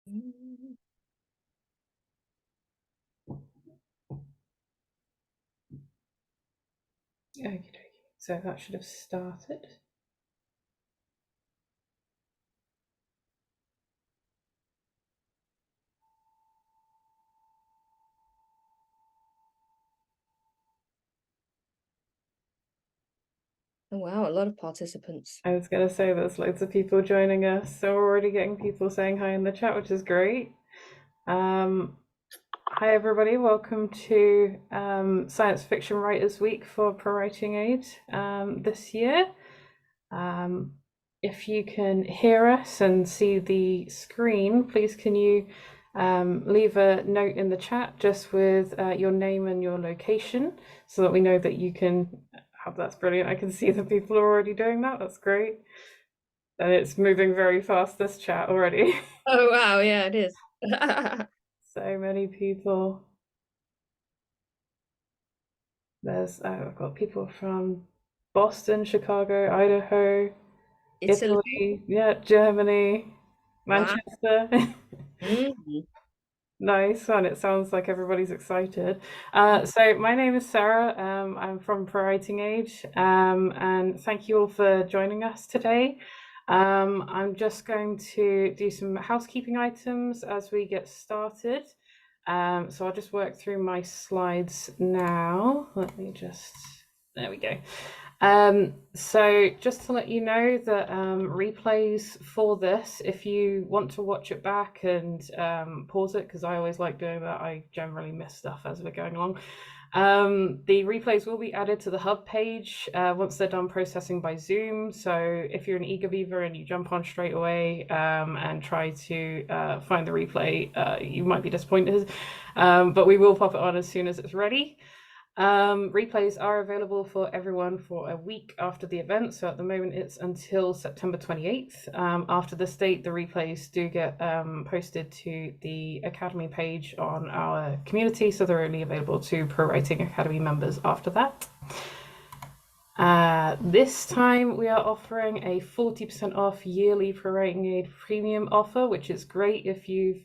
Okie dokie. So that should have started. Oh, wow, a lot of participants. I was going to say there's loads of people joining us, so we're already getting people saying hi in the chat, which is great. Hi, everybody. Welcome to Science Fiction Writers Week for Pro Writing Aid this year. If you can hear us and see the screen, please can you leave a note in the chat just with your name and your location so that we know that you can have. That's brilliant. I can see that people are already doing that. That's great. And it's moving very fast, this chat already. Oh, wow, yeah, it is. So many people. I've got people from Boston, Chicago, Idaho, Italy. Italy, yeah, Germany, Wow. Manchester. Mhm. Nice one. It sounds like everybody's excited. So my name is Sarah. I'm from Pro Writing Age, and thank you all for joining us today. I'm just going to do some housekeeping items as we get started. So I'll just work through my slides now. There we go. So just to let you know that replays for this, if you want to watch it back and pause it, because I always like doing that, I generally miss stuff as we're going along. The replays will be added to the hub page once they're done processing by Zoom. So if you're an eager beaver and you jump on straight away and try to find the replay, you might be disappointed. But we will pop it on as soon as it's ready. Replays are available for everyone for a week after the event. So at the moment, it's until September 28th. After this date, the replays do get posted to the Academy page on our community. So they're only available to Pro Writing Academy members after that. This time we are offering a 40% off yearly Pro Writing Aid premium offer, which is great if you've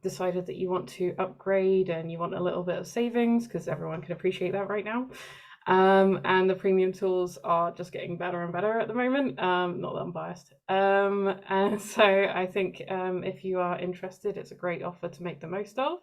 decided that you want to upgrade and you want a little bit of savings, because everyone can appreciate that right now. And the premium tools are just getting better and better at the moment. Not that I'm biased. And so I think if you are interested, it's a great offer to make the most of.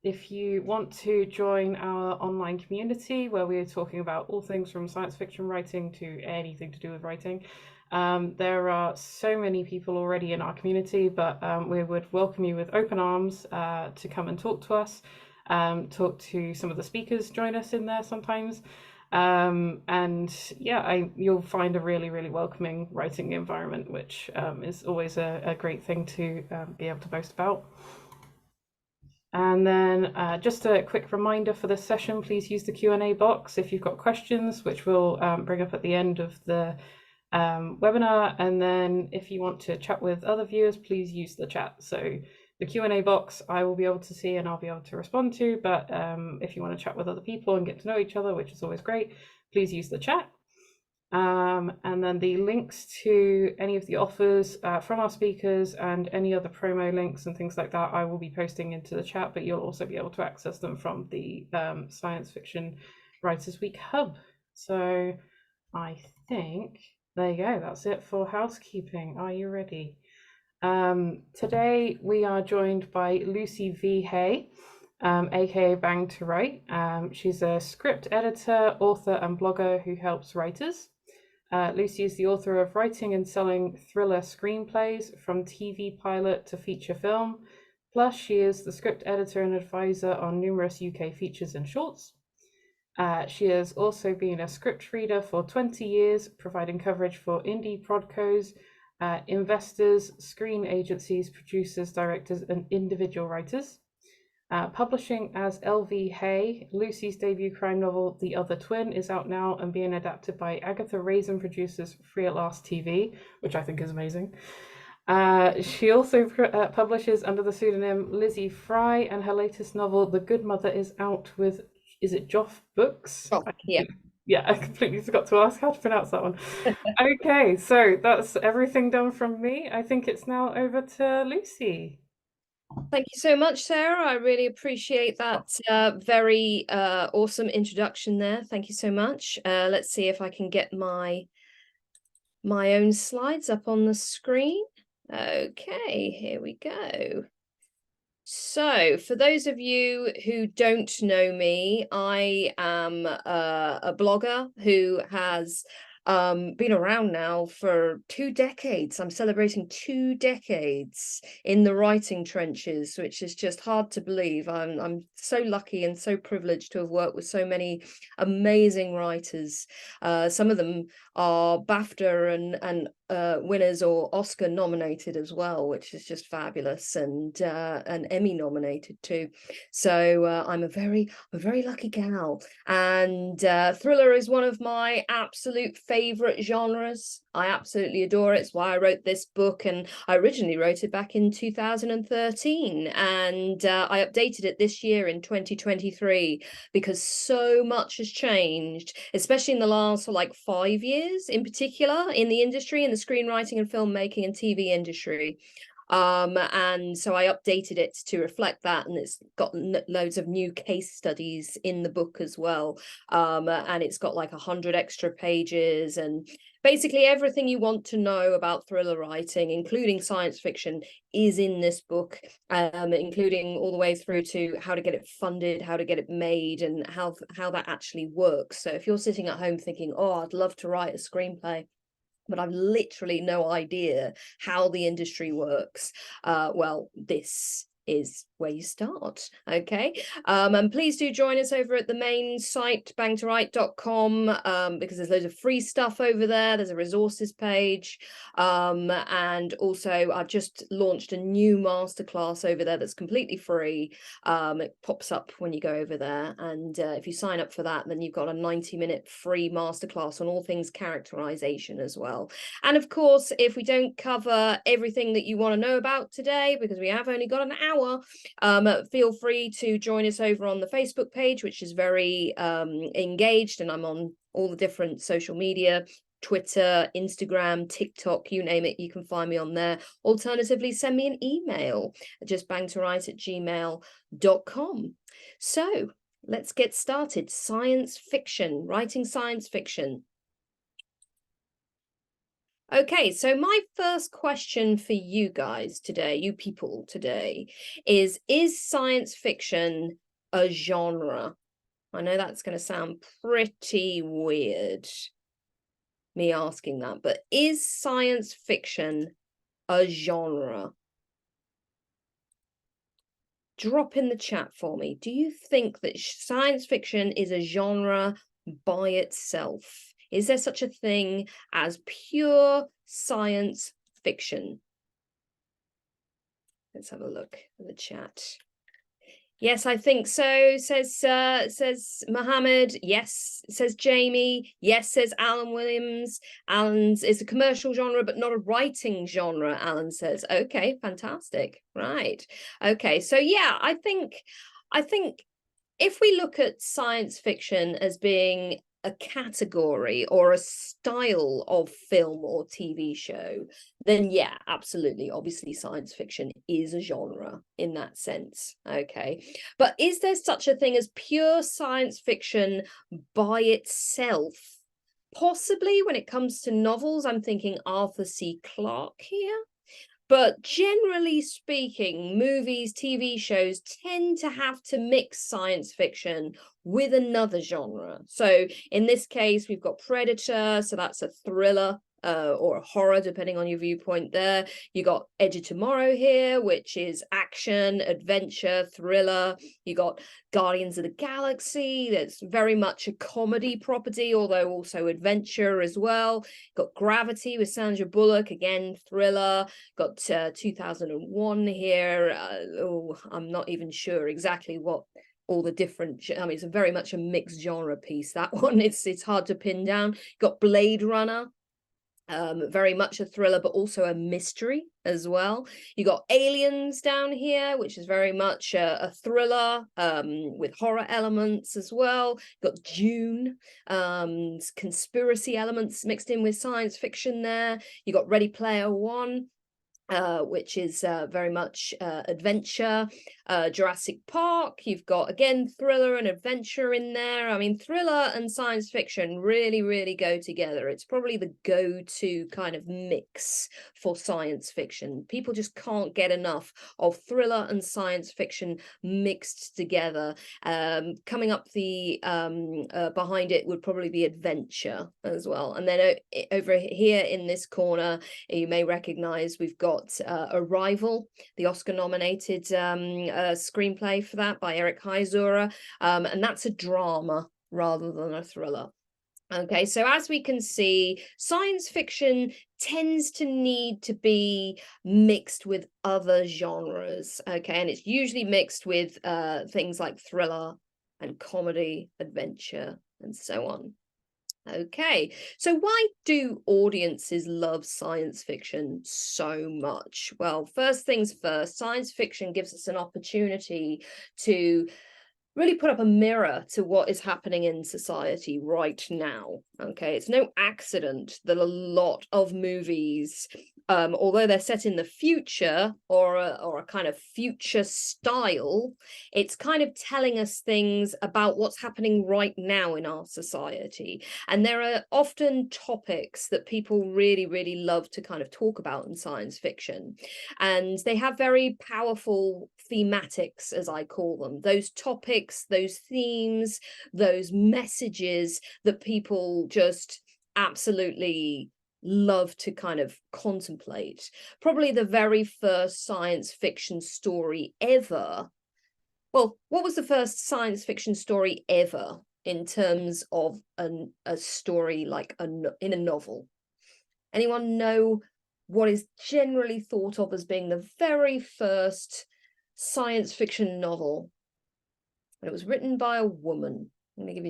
If you want to join our online community where we are talking about all things from science fiction writing to anything to do with writing, there are so many people already in our community, but we would welcome you with open arms to come and talk to us, talk to some of the speakers, join us in there sometimes. And yeah, you'll find a really, really welcoming writing environment, which is always a great thing to be able to boast about. And then just a quick reminder for this session, please use the Q&A box if you've got questions, which we'll bring up at the end of the webinar. And then if you want to chat with other viewers, please use the chat. So the Q&A box I will be able to see and I'll be able to respond to, but if you want to chat with other people and get to know each other, which is always great, please use the chat. And then the links to any of the offers from our speakers and any other promo links and things like that, I will be posting into the chat, but you'll also be able to access them from the Science Fiction Writers Week Hub. So I think there you go. That's it for housekeeping. Are you ready? Today we are joined by Lucy V. Hay, aka Bang to Write. She's a script editor, author, and blogger who helps writers. Lucy is the author of writing and selling thriller screenplays from TV pilot to feature film. Plus, she is the script editor and advisor on numerous UK features and shorts. She has also been a script reader for 20 years, providing coverage for indie prodcos, investors, screen agencies, producers, directors, and individual writers. Publishing as L.V. Hay, Lucy's debut crime novel, The Other Twin, is out now and being adapted by Agatha Raisin Producers Free at Last TV, which I think is amazing. She also publishes under the pseudonym Lizzie Fry, and her latest novel, The Good Mother, is out with, is it Joff Books? Oh, yeah. Yeah, I completely forgot to ask how to pronounce that one. Okay, so that's everything done from me. I think it's now over to Lucy. Thank you so much, Sarah. I really appreciate that very awesome introduction there. Thank you so much. Let's see if I can get my own slides up on the screen. Okay, here we go. So, for those of you who don't know me, I am a blogger who has been around now for 2 decades. I'm celebrating 2 decades in the writing trenches, which is just hard to believe. I'm so lucky and so privileged to have worked with so many amazing writers. Some of them are BAFTA and winners or Oscar nominated as well, which is just fabulous, and Emmy nominated too. So I'm a very lucky gal, and thriller is one of my absolute favorite genres. I absolutely adore it. It's why I wrote this book, and I originally wrote it back in 2013, and I updated it this year in 2023 because so much has changed, especially in the last like 5 years in particular in the industry, in the screenwriting and filmmaking and TV industry. And so I updated it to reflect that, and it's got loads of new case studies in the book as well. And it's got like 100 extra pages, and basically everything you want to know about thriller writing, including science fiction, is in this book, including all the way through to how to get it funded, how to get it made, and how that actually works. So if you're sitting at home thinking, oh, I'd love to write a screenplay, but I've literally no idea how the industry works, well, this is where you start. Okay, and please do join us over at the main site, bangtowrite.com, because there's loads of free stuff over there. There's a resources page, and also I've just launched a new masterclass over there that's completely free. It pops up when you go over there, and if you sign up for that, then you've got a 90-minute free masterclass on all things characterization as well. And of course, if we don't cover everything that you want to know about today, because we have only got an hour, feel free to join us over on the Facebook page, which is very engaged, and I'm on all the different social media, Twitter, Instagram, TikTok, you name it, you can find me on there. Alternatively, send me an email, just bangtowrite@gmail.com. So let's get started. Science fiction, writing science fiction. Okay, so my first question for you guys today, you people today, is science fiction a genre? I know that's going to sound pretty weird, me asking that, but is science fiction a genre? Drop in the chat for me. Do you think that science fiction is a genre by itself? Is there such a thing as pure science fiction? Let's have a look at the chat. Yes, I think so, says Mohammed. Yes, says Jamie. Yes, says Alan Williams. Alan's is a commercial genre, but not a writing genre, Alan says. Okay, fantastic. Right. Okay, so yeah, I think if we look at science fiction as being a category or a style of film or TV show, then yeah, absolutely. Obviously, science fiction is a genre in that sense. Okay. But is there such a thing as pure science fiction by itself? Possibly when it comes to novels, I'm thinking Arthur C. Clarke here. But generally speaking, movies, TV shows tend to have to mix science fiction with another genre. So in this case, we've got Predator, so that's a thriller. Or a horror, depending on your viewpoint there. You got Edge of Tomorrow here, which is action, adventure, thriller. You got Guardians of the Galaxy, that's very much a comedy property, although also adventure as well. Got Gravity with Sandra Bullock, again, thriller. Got 2001 here. I'm not even sure exactly what all the different, I mean, it's very much a mixed genre piece, that one. It's hard to pin down. Got Blade Runner. very much a thriller, but also a mystery as well. You got Aliens down here, which is very much a thriller with horror elements as well. You've got Dune, conspiracy elements mixed in with science fiction there. You got Ready Player One, which is very much adventure. Jurassic Park, you've got, again, thriller and adventure in there. I mean, thriller and science fiction really, really go together. It's probably the go-to kind of mix for science fiction. People just can't get enough of thriller and science fiction mixed together. Coming up the behind it would probably be adventure as well. And then over here in this corner, you may recognize we've got Arrival, the Oscar-nominated screenplay for that by Eric Heisura, and that's a drama rather than a thriller. Okay, so as we can see, science fiction tends to need to be mixed with other genres, okay, and it's usually mixed with things like thriller and comedy, adventure, and so on. Okay, so why do audiences love science fiction so much? Well, first things first, science fiction gives us an opportunity to really put up a mirror to what is happening in society right now. Okay, it's no accident that a lot of movies, although they're set in the future or a kind of future style, it's kind of telling us things about what's happening right now in our society. And there are often topics that people really, really love to kind of talk about in science fiction. And they have very powerful thematics, as I call them, those topics, those themes, those messages that people just absolutely love to kind of contemplate. Probably the very first science fiction story ever. Well, what was the first science fiction story ever in terms of a story like in a novel? Anyone know what is generally thought of as being the very first science fiction novel? And it was written by a woman. I'm going to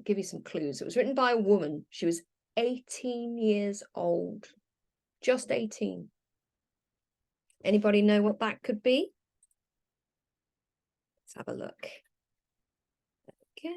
give you some clues. It was written by a woman. She was 18 years old, just 18. Anybody know what that could be? Let's have a look. Okay.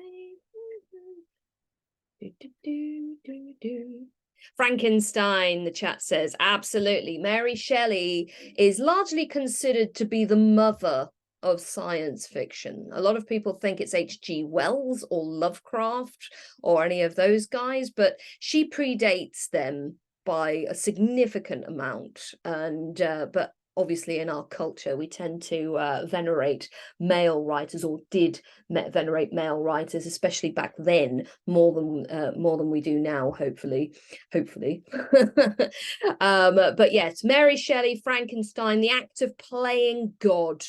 Frankenstein, the chat says, absolutely. Mary Shelley is largely considered to be the mother of science fiction. A lot of people think it's H.G. Wells or Lovecraft or any of those guys, but she predates them by a significant amount. And but obviously in our culture we tend to venerate male writers, or did venerate male writers, especially back then, more than we do now, hopefully. But yes, Mary Shelley, Frankenstein, the act of playing God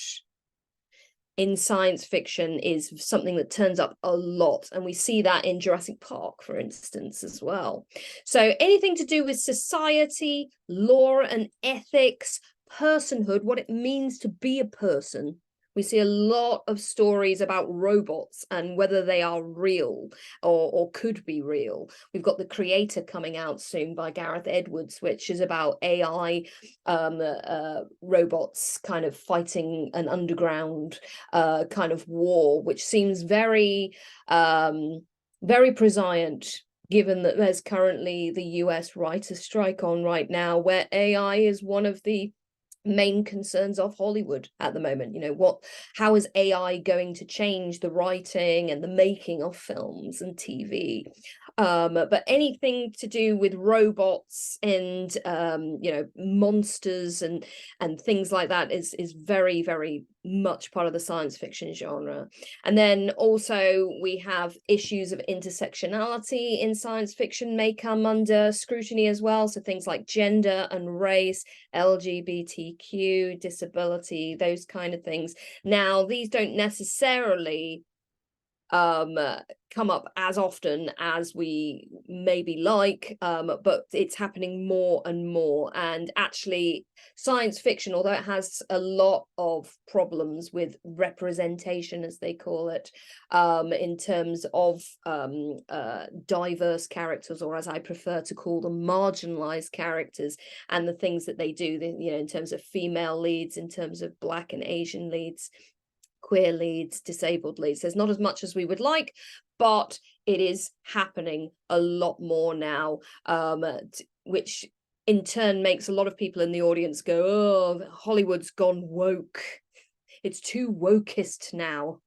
in science fiction is something that turns up a lot, and we see that in Jurassic Park, for instance, as well. So anything to do with society, law and ethics, personhood, what it means to be a person. We see a lot of stories about robots and whether they are real or could be real. We've got The Creator coming out soon by Gareth Edwards, which is about AI robots kind of fighting an underground kind of war, which seems very, very prescient, given that there's currently the US writers' strike on right now, where AI is one of the main concerns of Hollywood at the moment. You know, how is AI going to change the writing and the making of films and TV? But anything to do with robots and you know, monsters and things like that is very, very much part of the science fiction genre. And then also we have issues of intersectionality in science fiction may come under scrutiny as well. So things like gender and race, LGBTQ, disability, those kind of things. Now, these don't necessarily come up as often as we maybe like, but it's happening more and more. And actually, science fiction, although it has a lot of problems with representation, as they call it, in terms of diverse characters, or as I prefer to call them, marginalized characters, and the things that they do, in terms of female leads, in terms of Black and Asian leads, queer leads, disabled leads. There's not as much as we would like, but it is happening a lot more now, which in turn makes a lot of people in the audience go, oh, Hollywood's gone woke. It's too wokeist now,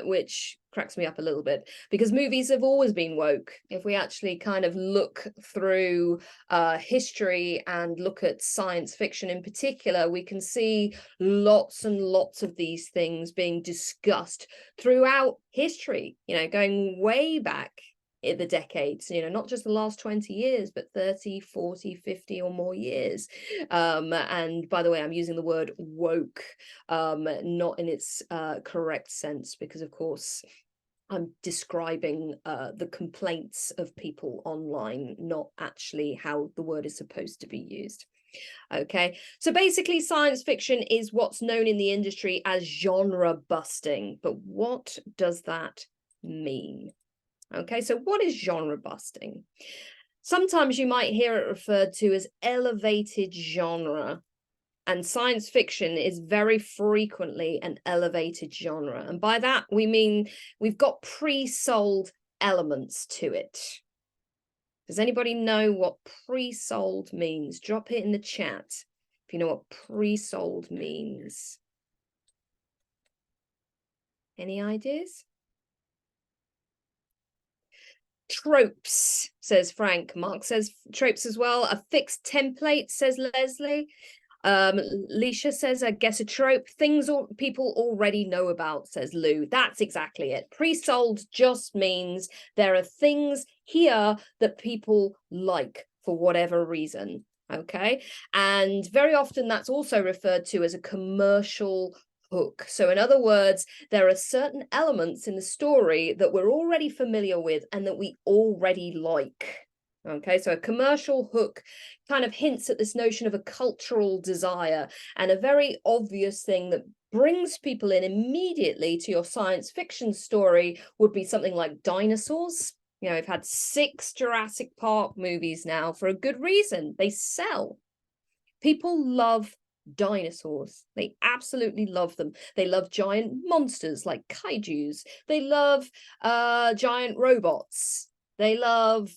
which cracks me up a little bit, because movies have always been woke. If we actually kind of look through history and look at science fiction in particular, we can see lots and lots of these things being discussed throughout history, going way back in the decades, not just the last 20 years, but 30, 40, 50 or more years. And by the way, I'm using the word woke, not in its correct sense, because of course I'm describing the complaints of people online, not actually how the word is supposed to be used. Okay, so basically science fiction is what's known in the industry as genre busting. But what does that mean? Okay, so what is genre busting? Sometimes you might hear it referred to as elevated genre, and science fiction is very frequently an elevated genre. And by that, we mean we've got pre-sold elements to it. Does anybody know what pre-sold means? Drop it in the chat if you know what pre-sold means. Any ideas? Tropes, says Frank. Mark says tropes as well. A fixed template, says Leslie. Leisha says, I guess a trope. Things people already know about, says Lou. That's exactly it. Pre-sold just means there are things here that people like for whatever reason. Okay. And very often that's also referred to as a commercial hook. So in other words, there are certain elements in the story that we're already familiar with and that we already like. Okay, so a commercial hook kind of hints at this notion of a cultural desire, and a very obvious thing that brings people in immediately to your science fiction story would be something like dinosaurs. We've had 6 Jurassic Park movies now for a good reason. They sell. People love dinosaurs. They absolutely love them. They love giant monsters like kaijus. They love giant robots. They love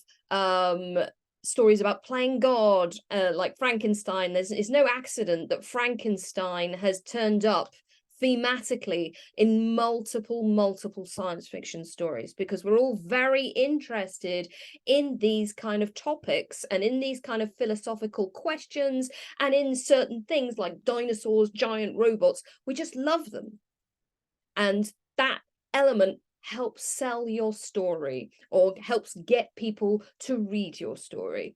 stories about playing God, like Frankenstein. It's no accident that Frankenstein has turned up thematically in multiple science fiction stories, because we're all very interested in these kind of topics and in these kind of philosophical questions, and in certain things like dinosaurs, giant robots. We just love them, and that element helps sell your story, or helps get people to read your story.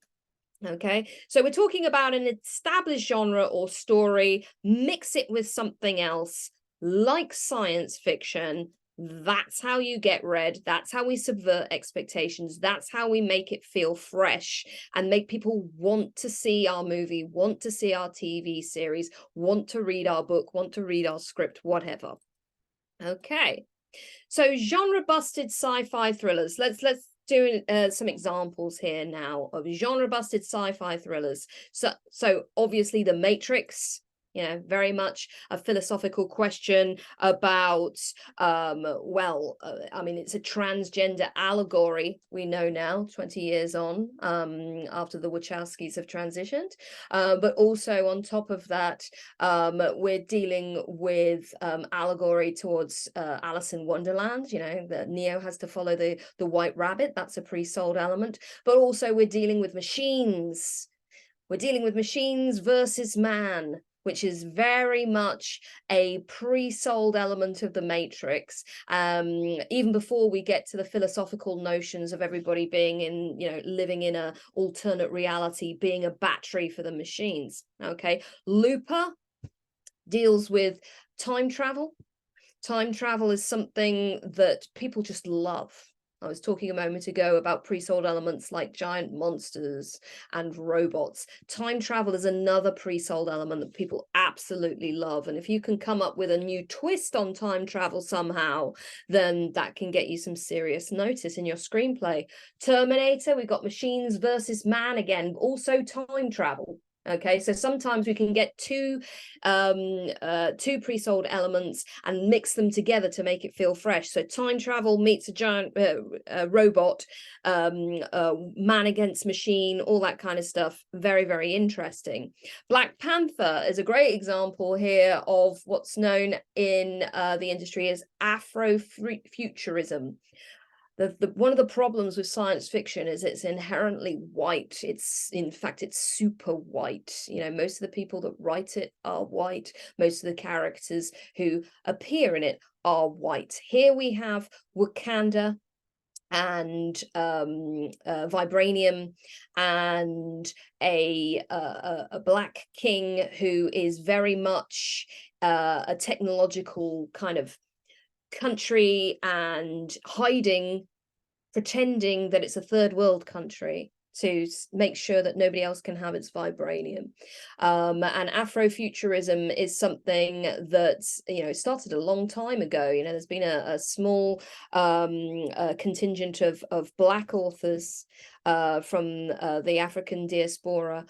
Okay, so we're talking about an established genre or story, mix it with something else like science fiction. That's how you get read. That's how we subvert expectations. That's how we make it feel fresh and make people want to see our movie, want to see our TV series, want to read our book, want to read our script, whatever. Okay, so genre busted sci-fi thrillers. Let's do some examples here now of genre busted sci-fi thrillers. So obviously The Matrix, very much a philosophical question about I mean, it's a transgender allegory, we know now, 20 years on, after the Wachowskis have transitioned, but also on top of that, we're dealing with allegory towards Alice in Wonderland. That Neo has to follow the white rabbit. That's a pre-sold element. But also we're dealing with machines. We're dealing with machines versus man, which is very much a pre-sold element of the Matrix, even before we get to the philosophical notions of everybody being in, living in a alternate reality, being a battery for the machines. Okay, Looper deals with time travel. Time travel is something that people just love. I was talking a moment ago about pre-sold elements like giant monsters and robots. Time travel is another pre-sold element that people absolutely love. And if you can come up with a new twist on time travel somehow, then that can get you some serious notice in your screenplay. Terminator, we've got machines versus man again, also time travel. Okay, so sometimes we can get two pre-sold elements and mix them together to make it feel fresh. So time travel meets a giant robot, man against machine, all that kind of stuff. Very, very interesting. Black Panther is a great example here of what's known in the industry as Afrofuturism. One of the problems with science fiction is it's inherently white. In fact, it's super white. You know, most of the people that write it are white. Most of the characters who appear in it are white. Here we have Wakanda and vibranium and a black king who is very much a technological kind of country and pretending that it's a third world country to make sure that nobody else can have its vibranium. And Afrofuturism is something that, you know, started a long time ago. You know, there's been a small contingent of Black authors from the African diaspora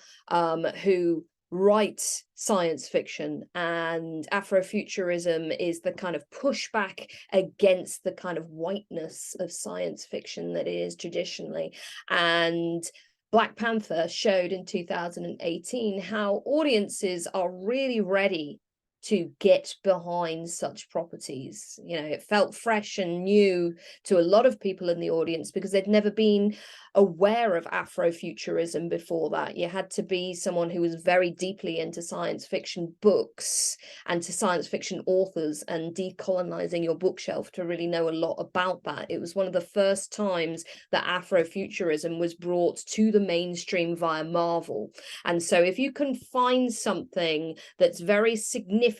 who write science fiction, and Afrofuturism is the kind of pushback against the kind of whiteness of science fiction that it is traditionally. And Black Panther showed in 2018 how audiences are really ready to get behind such properties. You know, it felt fresh and new to a lot of people in the audience because they'd never been aware of Afrofuturism before that. You had to be someone who was very deeply into science fiction books and to science fiction authors and decolonizing your bookshelf to really know a lot about that. It was one of the first times that Afrofuturism was brought to the mainstream via Marvel. And so if you can find something that's very significant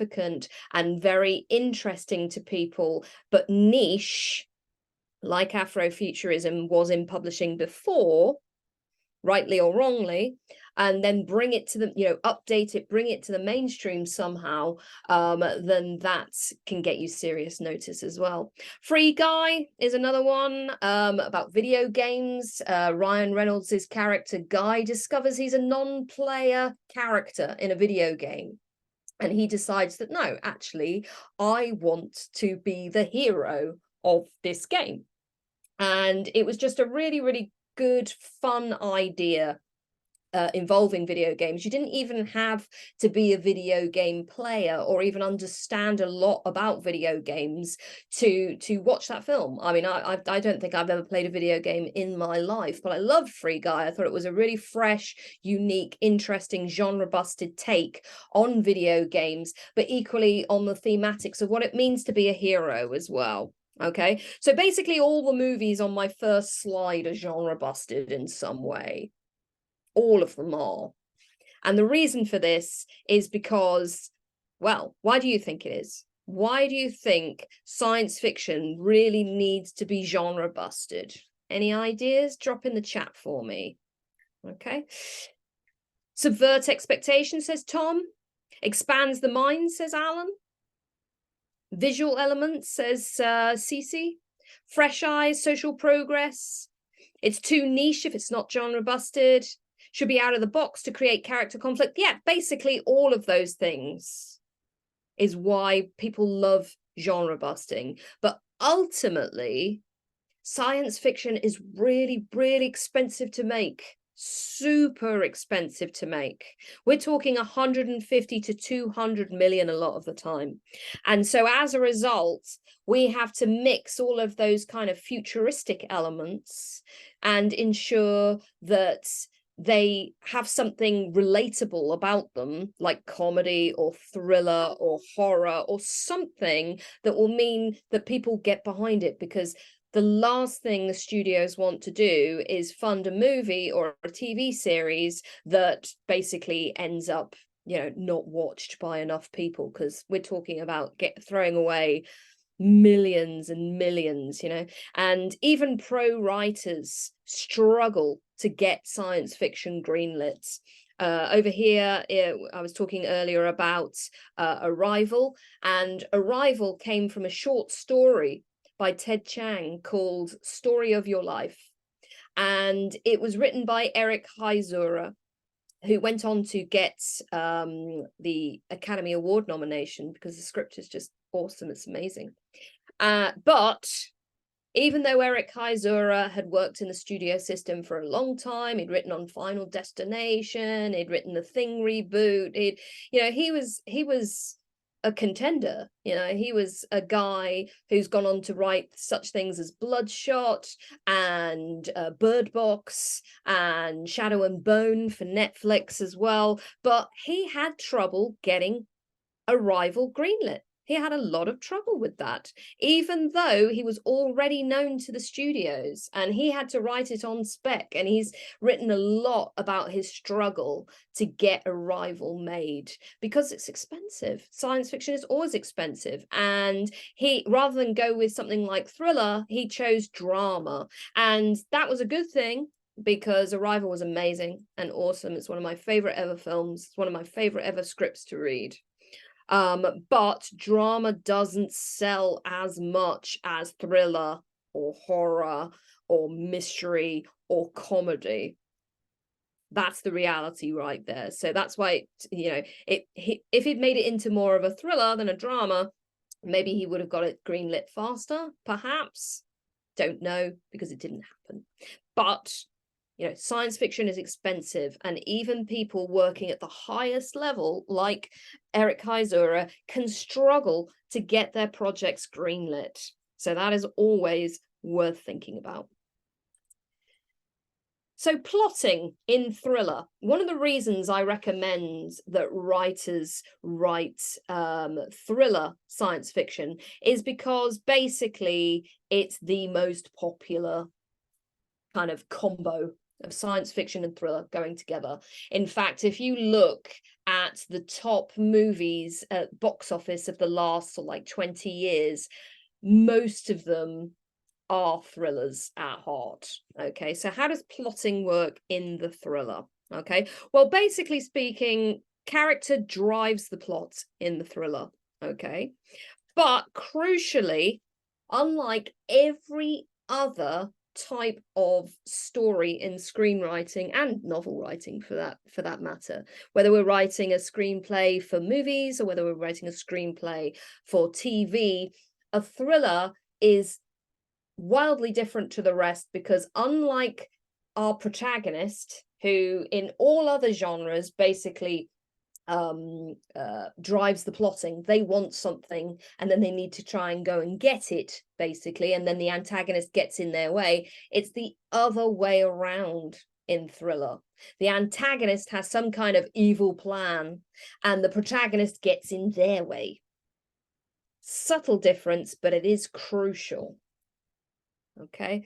and very interesting to people, but niche, like Afrofuturism was in publishing before, rightly or wrongly, and then bring it to the, you know, update it, bring it to the mainstream somehow, then that can get you serious notice as well. Free Guy is another one about video games. Ryan Reynolds' character Guy discovers he's a non-player character in a video game. And he decides that, no, actually, I want to be the hero of this game. And it was just a really, really good, fun idea involving video games. You didn't even have to be a video game player or even understand a lot about video games to watch that film. I mean, I don't think I've ever played a video game in my life, but I loved Free Guy. I thought it was a really fresh, unique, interesting, genre-busted take on video games, but equally on the thematics of what it means to be a hero as well. Okay, so basically all the movies on my first slide are genre-busted in some way. All of them are. And the reason for this is because, well, why do you think it is? Why do you think science fiction really needs to be genre busted? Any ideas? Drop in the chat for me. Okay. Subvert expectation, says Tom. Expands the mind, says Alan. Visual elements, says Cece. Fresh eyes, social progress. It's too niche if it's not genre busted. Should be out of the box to create character conflict. Yeah, basically all of those things is why people love genre busting. But ultimately, science fiction is really, really expensive to make. Super expensive to make. We're talking 150 to 200 million a lot of the time. And so as a result, we have to mix all of those kind of futuristic elements and ensure that they have something relatable about them, like comedy or thriller or horror or something that will mean that people get behind it, because the last thing the studios want to do is fund a movie or a TV series that basically ends up, you know, not watched by enough people, because we're talking about throwing away millions and millions, you know, and even pro writers struggle to get science fiction greenlit. Over here, I was talking earlier about Arrival, and Arrival came from a short story by Ted Chiang called Story of Your Life. And it was written by Eric Heisura, who went on to get the Academy Award nomination because the script is just awesome. It's amazing. But even though Eric Heisura had worked in the studio system for a long time, he'd written on Final Destination, he'd written the Thing reboot, he was a contender. You know, he was a guy who's gone on to write such things as Bloodshot and Bird Box and Shadow and Bone for Netflix as well. But he had trouble getting Arrival greenlit. He had a lot of trouble with that, even though he was already known to the studios and he had to write it on spec. And he's written a lot about his struggle to get Arrival made because it's expensive. Science fiction is always expensive. And he, rather than go with something like thriller, he chose drama. And that was a good thing because Arrival was amazing and awesome. It's one of my favorite ever films. It's one of my favorite ever scripts to read. But drama doesn't sell as much as thriller or horror or mystery or comedy. That's the reality right there. So that's why, if he'd made it into more of a thriller than a drama, maybe he would have got it greenlit faster, perhaps. Don't know, because it didn't happen. But science fiction is expensive, and even people working at the highest level, like Eric Heisura, can struggle to get their projects greenlit. So that is always worth thinking about. So plotting in thriller. One of the reasons I recommend that writers write thriller science fiction is because basically it's the most popular kind of combo of science fiction and thriller going together. In fact, if you look at the top movies at box office of the last 20 years, most of them are thrillers at heart. Okay, so how does plotting work in the thriller? Okay, well, basically speaking, character drives the plot in the thriller. Okay, but crucially, unlike every other type of story in screenwriting and novel writing for that matter, whether we're writing a screenplay for movies or whether we're writing a screenplay for TV, a thriller is wildly different to the rest, because unlike our protagonist, who in all other genres basically drives the plotting, they want something and then they need to try and go and get it, basically, and then the antagonist gets in their way. It's the other way around in thriller. The antagonist has some kind of evil plan and the protagonist gets in their way. Subtle difference, but it is crucial. Okay,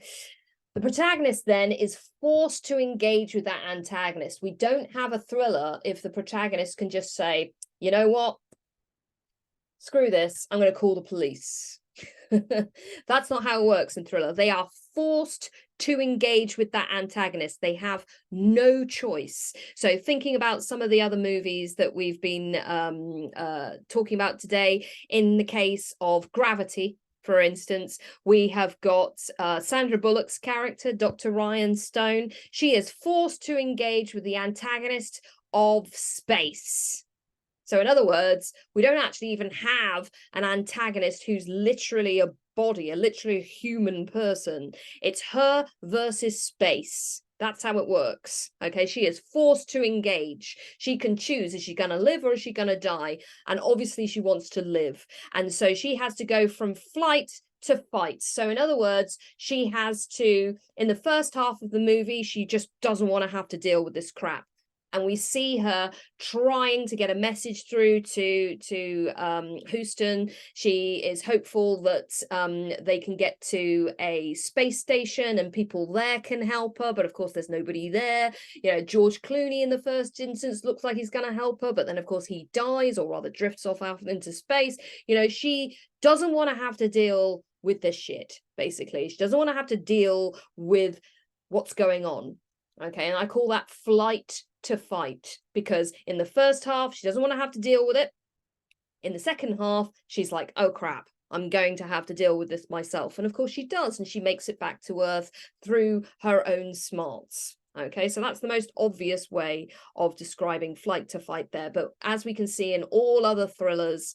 the protagonist then is forced to engage with that antagonist. We don't have a thriller if the protagonist can just say, you know what, screw this, I'm going to call the police. That's not how it works in thriller. They are forced to engage with that antagonist. They have no choice. So thinking about some of the other movies that we've been talking about today, in the case of Gravity, for instance, we have got Sandra Bullock's character, Dr. Ryan Stone. She is forced to engage with the antagonist of space. So in other words, we don't actually even have an antagonist who's literally a body, literally a human person. It's her versus space. That's how it works. Okay, she is forced to engage. She can choose, is she going to live or is she going to die? And obviously she wants to live. And so she has to go from flight to fight. So in other words, she has to, in the first half of the movie, she just doesn't want to have to deal with this crap. and we see her trying to get a message through to Houston. She is hopeful that they can get to a space station and people there can help her, but of course there's nobody there. You know, George Clooney in the first instance looks like he's going to help her, but then of course he dies, or rather drifts off out into space. You know, she doesn't want to have to deal with this shit, basically. She doesn't want to have to deal with what's going on. Okay, and I call that flight to fight, because in the first half she doesn't want to have to deal with it. In the second half she's like, oh crap, I'm going to have to deal with this myself. And of course she does, and she makes it back to Earth through her own smarts. Okay, so that's the most obvious way of describing flight to fight there. But as we can see in all other thrillers,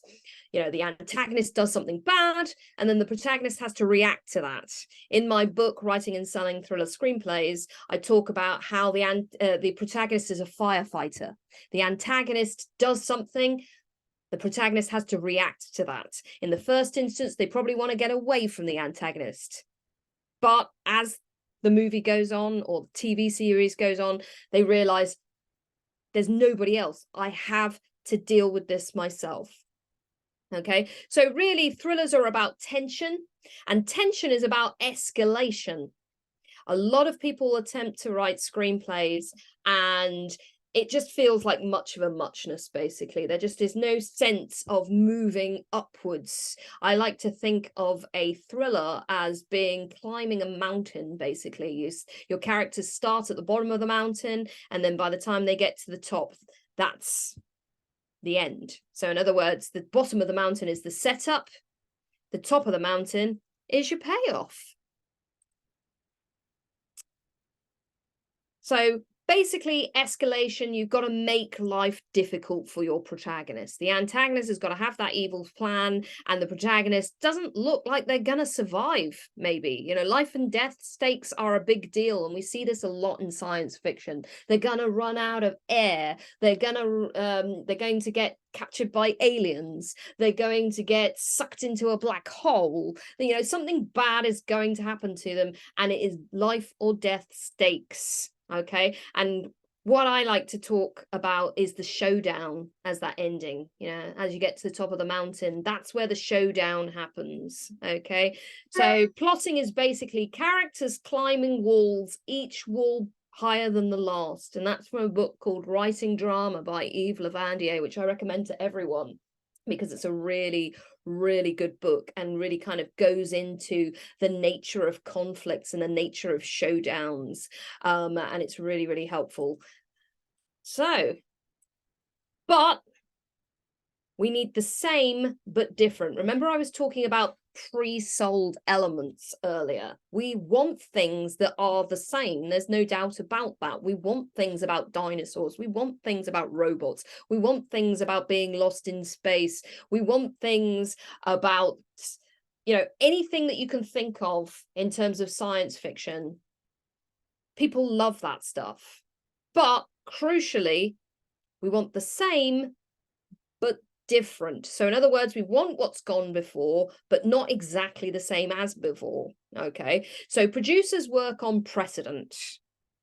you know, the antagonist does something bad, and then the protagonist has to react to that. In my book, Writing and Selling Thriller Screenplays, I talk about how the protagonist is a firefighter. The antagonist does something, the protagonist has to react to that. In the first instance, they probably want to get away from the antagonist. But as the movie goes on, or the TV series goes on, they realize there's nobody else. I have to deal with this myself. Okay, so really thrillers are about tension, and tension is about escalation. A lot of people attempt to write screenplays and it just feels like much of a muchness, basically. There just is no sense of moving upwards. I like to think of a thriller as being climbing a mountain, basically. Your characters start at the bottom of the mountain, and then by the time they get to the top, that's the end. So in other words, the bottom of the mountain is the setup, the top of the mountain is your payoff. So basically, escalation, you've got to make life difficult for your protagonist. The antagonist has got to have that evil plan, and the protagonist doesn't look like they're going to survive, maybe. You know, life and death stakes are a big deal, and we see this a lot in science fiction. They're going to run out of air. They're going to get captured by aliens. They're going to get sucked into a black hole. You know, something bad is going to happen to them, and it is life or death stakes. Okay, and what I like to talk about is the showdown as that ending. You know, as you get to the top of the mountain, that's where the showdown happens. Okay, so plotting is basically characters climbing walls, each wall higher than the last, and that's from a book called Writing Drama by Yves Levandier, which I recommend to everyone, because it's a really good book and really kind of goes into the nature of conflicts and the nature of showdowns, and it's really helpful. So, but we need the same but different. Remember, I was talking about pre-sold elements earlier. We want things that are the same. There's no doubt about that. We want things about dinosaurs. We want things about robots. We want things about being lost in space. We want things about, you know, anything that you can think of in terms of science fiction. People love that stuff. But crucially, we want the same but different. So in other words, we want what's gone before, but not exactly the same as before. Okay, so producers work on precedent.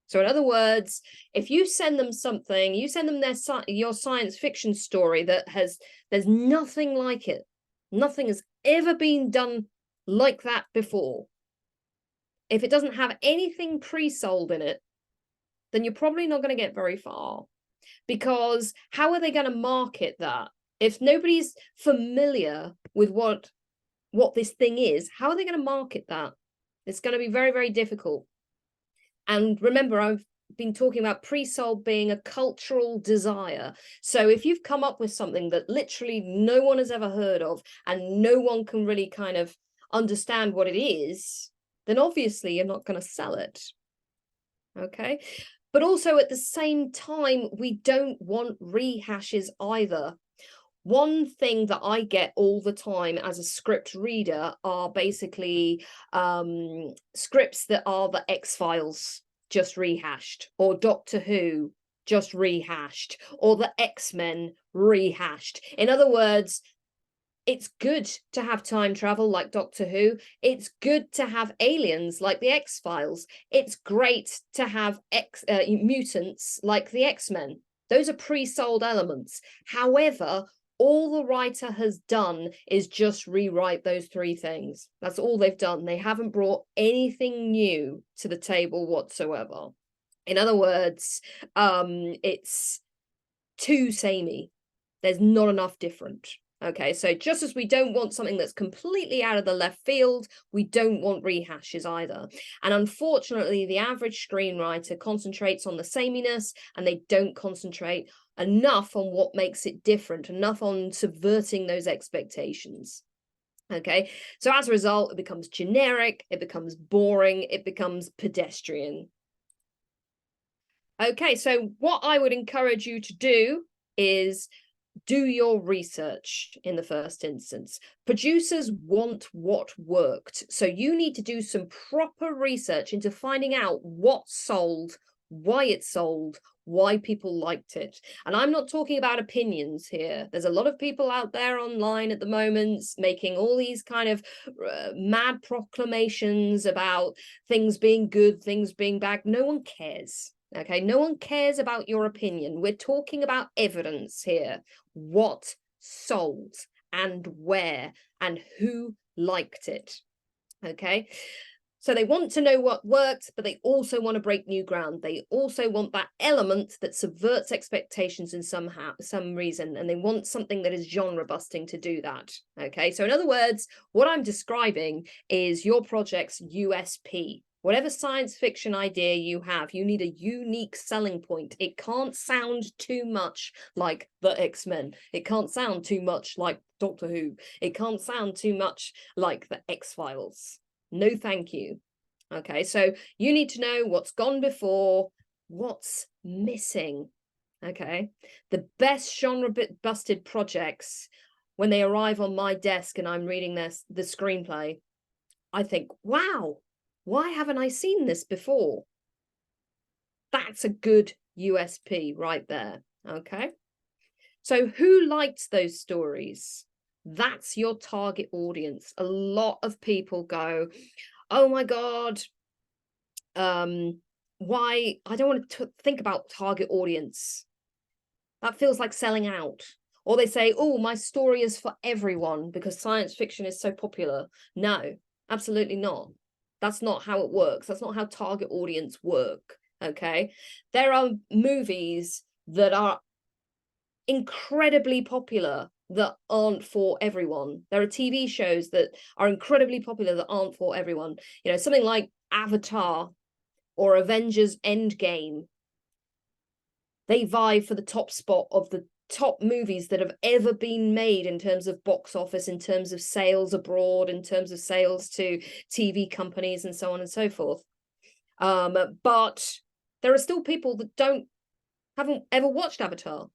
So in other words, if you send them something, you send them your science fiction story there's nothing like it. Nothing has ever been done like that before. If it doesn't have anything pre-sold in it, then you're probably not going to get very far. Because how are they going to market that? If nobody's familiar with what this thing is, how are they going to market that? It's going to be very difficult. And remember, I've been talking about pre-sold being a cultural desire. So if you've come up with something that literally no one has ever heard of and no one can really kind of understand what it is, then obviously you're not going to sell it. Okay. But also at the same time, we don't want rehashes either. One thing that I get all the time as a script reader are basically scripts that are the X-Files just rehashed, or Doctor Who just rehashed, or the X-Men rehashed. In other words, it's good to have time travel like Doctor Who. It's good to have aliens like the X-Files. It's great to have mutants like the X-Men. Those are pre-sold elements. However, all the writer has done is just rewrite those three things. That's all they've done. They haven't brought anything new to the table whatsoever. In other words, it's too samey. There's not enough different. Okay, so just as we don't want something that's completely out of the left field, we don't want rehashes either. And unfortunately, the average screenwriter concentrates on the sameness, and they don't concentrate enough on what makes it different, enough on subverting those expectations. Okay, so as a result, it becomes generic, it becomes boring, it becomes pedestrian. Okay, so what I would encourage you to do is do your research in the first instance. Producers want what worked. So you need to do some proper research into finding out what sold, why it sold, why people liked it. And I'm not talking about opinions here. There's a lot of people out there online at the moment making all these kind of mad proclamations about things being good, things being bad. No one cares. Okay, no one cares about your opinion. We're talking about evidence here. What sold and where and who liked it. Okay, so they want to know what worked, but they also want to break new ground. They also want that element that subverts expectations in some reason, and they want something that is genre busting to do that. Okay, so in other words, what I'm describing is your project's USP. Whatever science fiction idea you have, you need a unique selling point. It can't sound too much like the X-Men. It can't sound too much like Doctor Who. It can't sound too much like the X-Files. No, thank you. Okay, so you need to know what's gone before, what's missing. Okay, the best genre-busted projects, when they arrive on my desk and I'm reading the screenplay, I think, wow, why haven't I seen this before? That's a good USP right there. Okay. So who likes those stories? That's your target audience. A lot of people go, oh my God, why? I don't want to think about target audience. That feels like selling out. Or they say, oh, my story is for everyone because science fiction is so popular. No, absolutely not. That's not how it works. That's not how target audience work. Okay. There are movies that are incredibly popular that aren't for everyone. There are TV shows that are incredibly popular that aren't for everyone. You know, something like Avatar or Avengers Endgame. They vie for the top spot of the top movies that have ever been made in terms of box office, in terms of sales abroad, in terms of sales to TV companies and so on and so forth. But there are still people that haven't ever watched Avatar,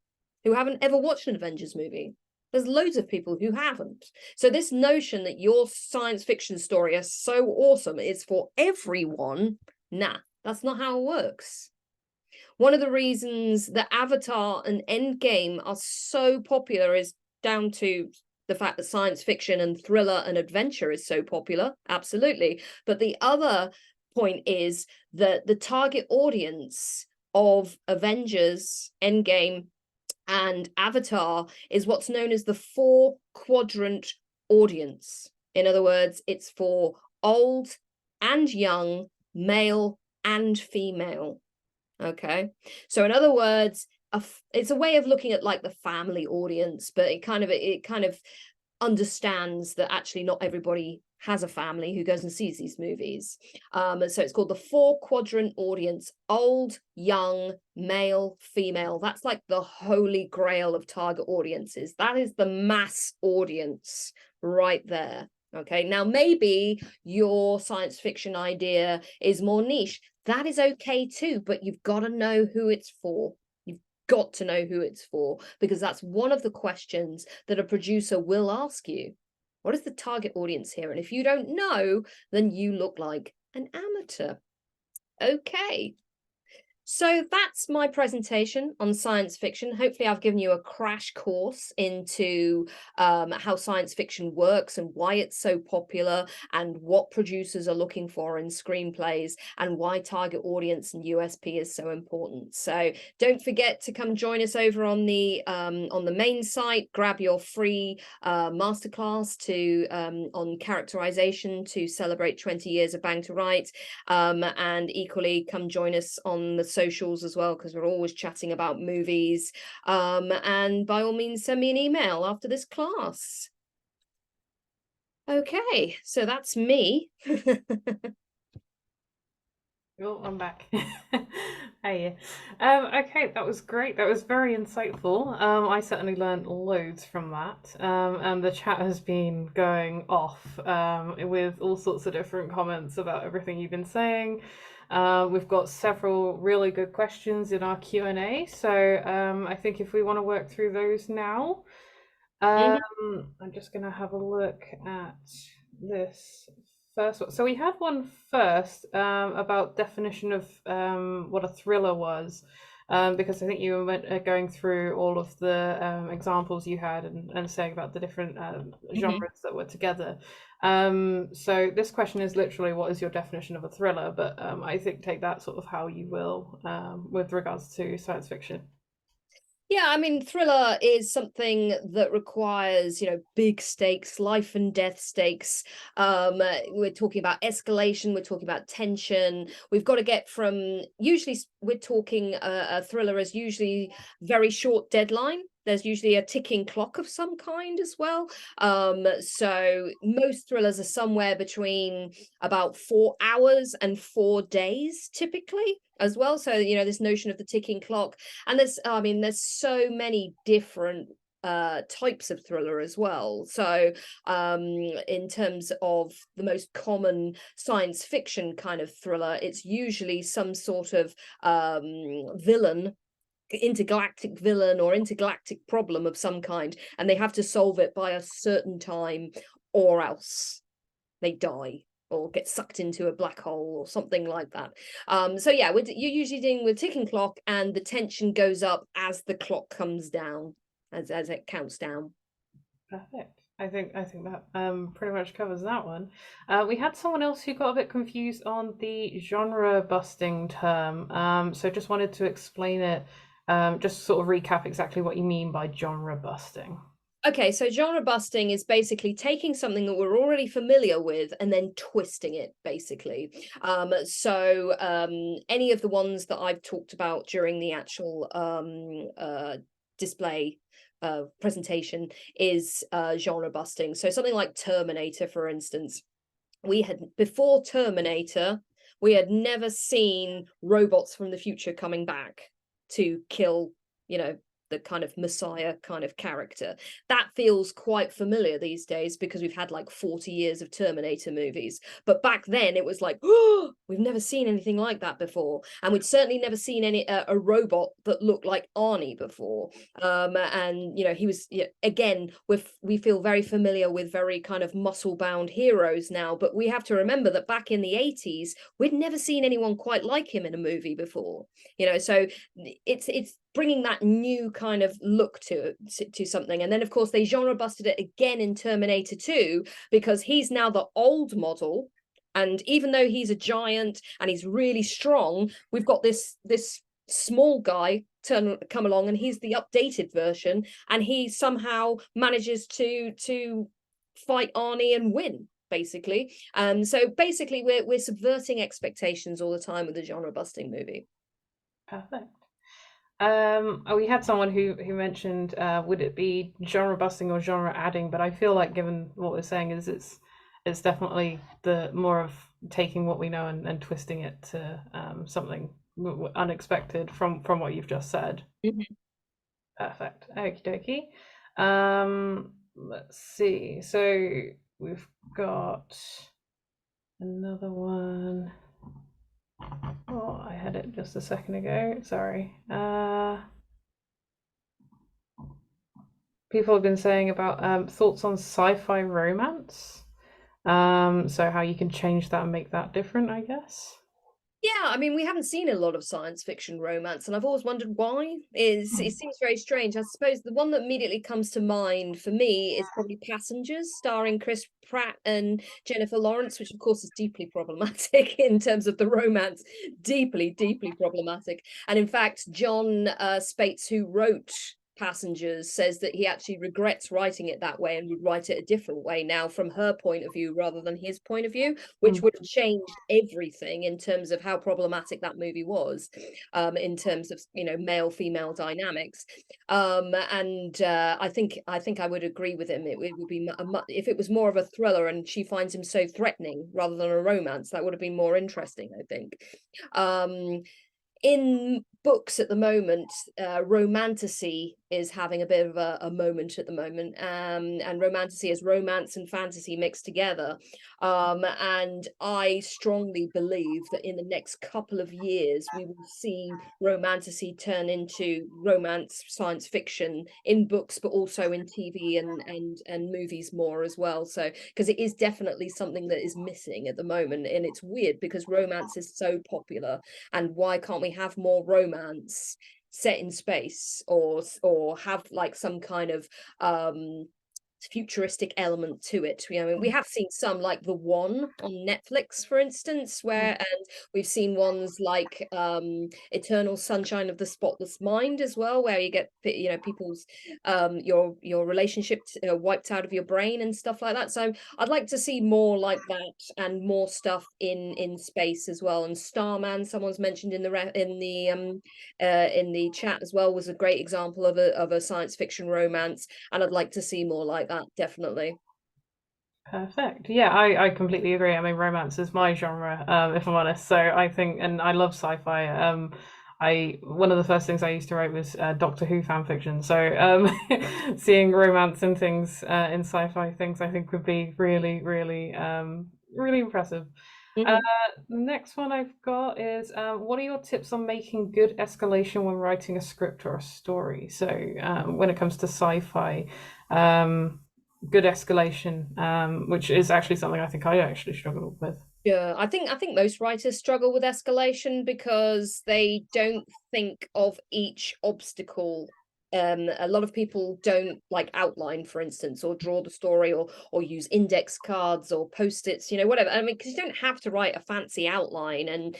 who haven't ever watched an Avengers movie. There's loads of people who haven't. So this notion that your science fiction story is so awesome, it's for everyone, nah, that's not how it works. One of the reasons that Avatar and Endgame are so popular is down to the fact that science fiction and thriller and adventure is so popular. Absolutely. But the other point is that the target audience of Avengers, Endgame, and Avatar is what's known as the 4-quadrant audience. In other words, it's for old and young, male and female. Okay, so in other words, it's a way of looking at like the family audience, but it kind of understands that actually not everybody has a family who goes and sees these movies. So it's called the 4-quadrant audience: old, young, male, female. That's like the holy grail of target audiences. That is the mass audience right there. Okay, now maybe your science fiction idea is more niche. That is okay too, but you've got to know who it's for. You've got to know who it's for, because that's one of the questions that a producer will ask you. What is the target audience here? And if you don't know, then you look like an amateur. Okay. So that's my presentation on science fiction. Hopefully, I've given you a crash course into how science fiction works and why it's so popular and what producers are looking for in screenplays and why target audience and USP is so important. So don't forget to come join us over on the main site. Grab your free masterclass to on characterization to celebrate 20 years of Bang to Write. And equally come join us on the socials as well, because we're always chatting about movies. And by all means, send me an email after this class. Okay, so that's me. Oh, I'm back. Hey. Okay, that was great. That was very insightful. I certainly learned loads from that. And the chat has been going off with all sorts of different comments about everything you've been saying. We've got several really good questions in our Q&A, so I think if we want to work through those now, Mhm. I'm just going to have a look at this first one. So we had one first about definition of what a thriller was, because I think you were going through all of the examples you had and saying about the different Mhm. genres that were together. So this question is literally, what is your definition of a thriller? But I think take that sort of how you will with regards to science fiction. Yeah, I mean, thriller is something that requires, big stakes, life and death stakes. We're talking about escalation, we're talking about tension. We've got to get from usually we're talking a thriller is usually very short deadline. There's usually a ticking clock of some kind as well. So most thrillers are somewhere between about 4 hours and 4 days, typically, as well. So, this notion of the ticking clock. And there's so many different types of thriller as well. So in terms of the most common science fiction kind of thriller, it's usually some sort of villain, intergalactic villain or intergalactic problem of some kind, and they have to solve it by a certain time, or else they die or get sucked into a black hole or something like that. So yeah, you're usually dealing with ticking clock, and the tension goes up as the clock comes down, as it counts down. Perfect. I think that pretty much covers that one. We had someone else who got a bit confused on the genre busting term. So just wanted to explain it. Just sort of recap exactly what you mean by genre busting. Okay, so genre busting is basically taking something that we're already familiar with and then twisting it, basically. So any of the ones that I've talked about during the actual display presentation is genre busting. So something like Terminator, for instance. We had before Terminator, we had never seen robots from the future coming back to kill, you know, the kind of messiah kind of character. That feels quite familiar these days because we've had like 40 years of Terminator movies. But back then it was like, oh, we've never seen anything like that before. And we'd certainly never seen a robot that looked like Arnie before. And he was, again, we feel very familiar with very kind of muscle bound heroes now, but we have to remember that back in the 80s we'd never seen anyone quite like him in a movie before. So it's bringing that new kind of look to something. And then of course they genre busted it again in Terminator 2 because he's now the old model, and even though he's a giant and he's really strong, we've got this small guy come along, and he's the updated version, and he somehow manages to fight Arnie and win, basically. So basically we're subverting expectations all the time with the genre busting movie. Perfect. We had someone who mentioned would it be genre busting or genre adding, but I feel like given what we're saying is it's definitely the more of taking what we know and twisting it to something unexpected from what you've just said. Mhm. Perfect. Okie dokie. Let's see. So we've got another one. Oh, I had it just a second ago. Sorry. People have been saying about thoughts on sci-fi romance. So how you can change that and make that different, I guess. Yeah, I mean, we haven't seen a lot of science fiction romance, and I've always wondered why. It seems very strange. I suppose the one that immediately comes to mind for me is probably Passengers, starring Chris Pratt and Jennifer Lawrence, which of course is deeply problematic in terms of the romance, deeply, deeply problematic. And in fact, John Spates, who wrote Passengers, says that he actually regrets writing it that way and would write it a different way now from her point of view rather than his point of view, which Mm. would have changed everything in terms of how problematic that movie was, in terms of, you know, male female dynamics. And I think I would agree with him. It would be if it was more of a thriller and she finds him so threatening rather than a romance, that would have been more interesting, I think. Um, in books at the moment, romantasy is having a bit of a moment at the moment, and romantasy is romance and fantasy mixed together. And I strongly believe that in the next couple of years, we will see romantasy turn into romance science fiction in books, but also in TV and movies more as well. So, because it is definitely something that is missing at the moment, and it's weird because romance is so popular, and why can't we have more romance set in space, or have like some kind of futuristic element to it. You know, I mean, we have seen some like The One on Netflix, for instance, where, and we've seen ones like Eternal Sunshine of the Spotless Mind as well, where you get, you know, people's your relationship wiped out of your brain and stuff like that. So I'd like to see more like that and more stuff in space as well. And Starman, someone's mentioned in the chat as well, was a great example of a science fiction romance, and I'd like to see more like that, definitely. Perfect. Yeah, I completely agree. I mean, romance is my genre, if I'm honest. So I think, and I love sci-fi. I one of the first things I used to write was Doctor Who fan fiction. So seeing romance and things in sci-fi things, I think would be really, really, really impressive. Uh, Mhm. the next one I've got is what are your tips on making good escalation when writing a script or a story? So when it comes to sci-fi, um, good escalation, which is actually something I think I actually struggled with. Yeah, I think most writers struggle with escalation because they don't think of each obstacle. A lot of people don't like outline, for instance, or draw the story, or use index cards or post-its, you know, whatever. I mean, because you don't have to write a fancy outline, and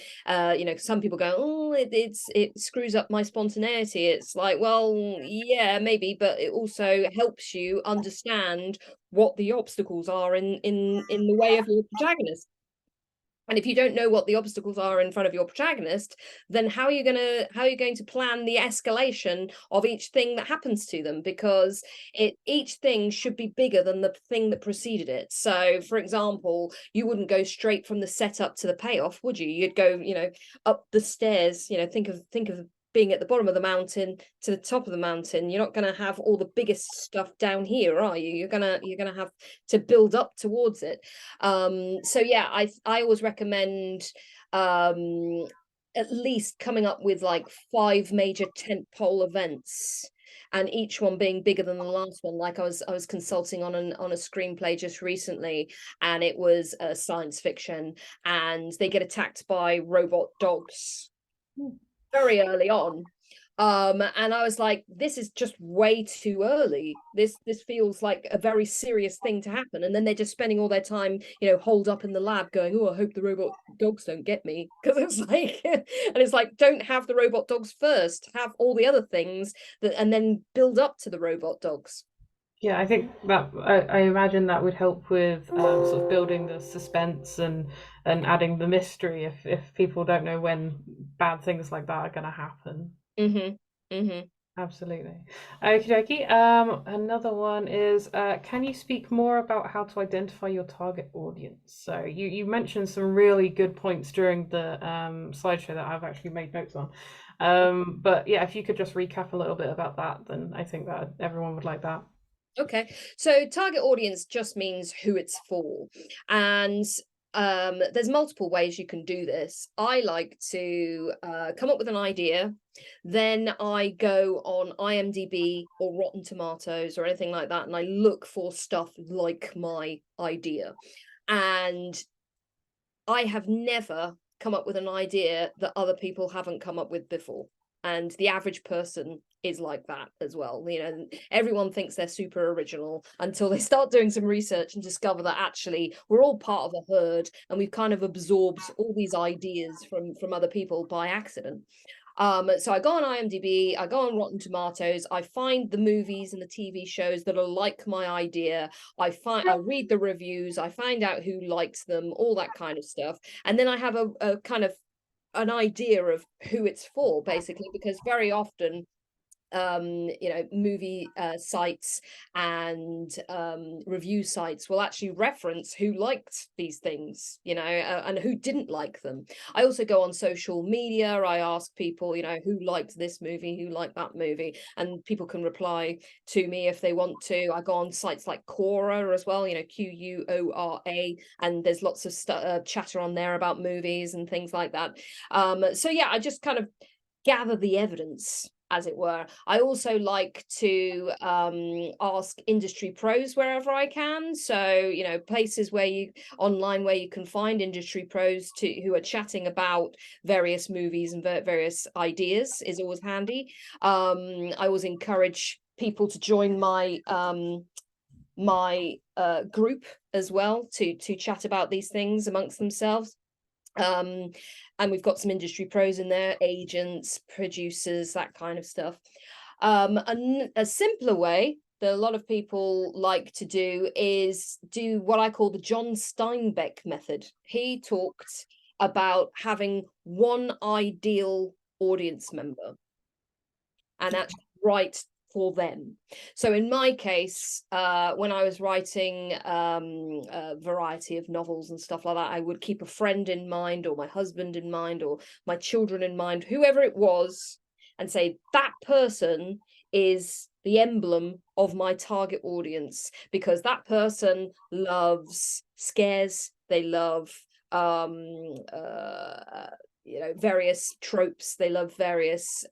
you know, some people go, oh, it screws up my spontaneity. It's like, well, yeah, maybe, but it also helps you understand what the obstacles are in the way of your protagonist. And if you don't know what the obstacles are in front of your protagonist, then how are you going to plan the escalation of each thing that happens to them? Because each thing should be bigger than the thing that preceded it. So, for example, you wouldn't go straight from the setup to the payoff, would you? You'd go, you know, up the stairs. You know, think of being at the bottom of the mountain to the top of the mountain. You're not going to have all the biggest stuff down here, are you? You're gonna have to build up towards it. So yeah, I always recommend at least coming up with like 5 major tentpole events, and each one being bigger than the last one. Like I was consulting on a screenplay just recently, and it was a science fiction, and they get attacked by robot dogs very early on. And I was like, this is just way too early. This feels like a very serious thing to happen. And then they're just spending all their time, you know, holed up in the lab going, oh, I hope the robot dogs don't get me. Because it's like, and it's like, don't have the robot dogs first, have all the other things that, and then build up to the robot dogs. Yeah, I think that I imagine that would help with sort of building the suspense and adding the mystery if people don't know when bad things like that are going to happen. Mm-hmm. Mm-hmm. Absolutely. Okie dokie. Another one is can you speak more about how to identify your target audience? So you mentioned some really good points during the slideshow that I've actually made notes on. But yeah, if you could just recap a little bit about that, then I think that everyone would like that. Okay, so target audience just means who it's for. And there's multiple ways you can do this. I like to come up with an idea, then I go on IMDb or Rotten Tomatoes or anything like that, and I look for stuff like my idea. And I have never come up with an idea that other people haven't come up with before. And the average person is like that as well. You know, everyone thinks they're super original until they start doing some research and discover that actually we're all part of a herd, and we've kind of absorbed all these ideas from other people by accident. So I go on IMDb, I go on Rotten Tomatoes, I find the movies and the TV shows that are like my idea. I read the reviews, I find out who likes them, all that kind of stuff. And then I have a kind of an idea of who it's for, basically, because very often you know, movie sites and review sites will actually reference who liked these things, you know, and who didn't like them. I also go on social media, I ask people, you know, who liked this movie, who liked that movie, and people can reply to me if they want to. I go on sites like Quora as well, you know, Quora, and there's lots of chatter on there about movies and things like that. So yeah, I just kind of gather the evidence, as it were. I also like to ask industry pros wherever I can. So, you know, places where you online where you can find industry pros who are chatting about various movies and various ideas is always handy. I always encourage people to join my group as well to chat about these things amongst themselves. And we've got some industry pros in there, agents, producers, that kind of stuff. A simpler way that a lot of people like to do is do what I call the John Steinbeck method. He talked about having one ideal audience member and actually write for them. So in my case, when I was writing a variety of novels and stuff like that, I would keep a friend in mind, or my husband in mind, or my children in mind, whoever it was, and say that person is the emblem of my target audience, because that person loves scares, they love you know, various tropes, they love various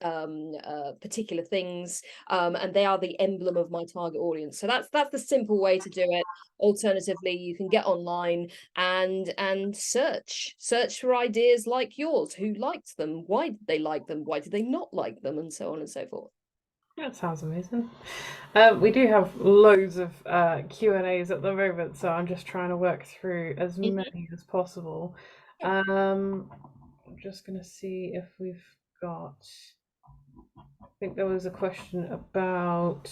particular things, and they are the emblem of my target audience. So that's the simple way to do it. Alternatively, you can get online and search for ideas like yours. Who liked them? Why did they like them? Why did they not like them? And so on and so forth. That sounds amazing. We do have loads of Q&As at the moment, so I'm just trying to work through as many as possible. I'm just going to see if we've got... I think there was a question about...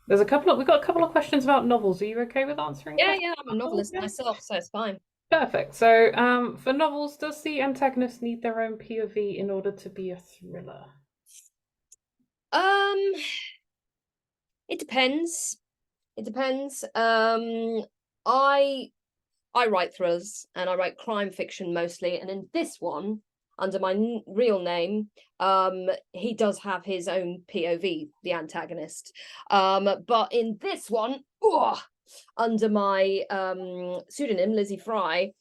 we've got a couple of questions about novels. Are you okay with answering Yeah, questions? I'm a novelist myself, so it's fine. Perfect. So, for novels, does the antagonist need their own POV in order to be a thriller? It depends. It depends. I write thrillers and I write crime fiction mostly, and in this one, under my real name, he does have his own POV, the antagonist. But in this one, under my pseudonym Lizzie Fry,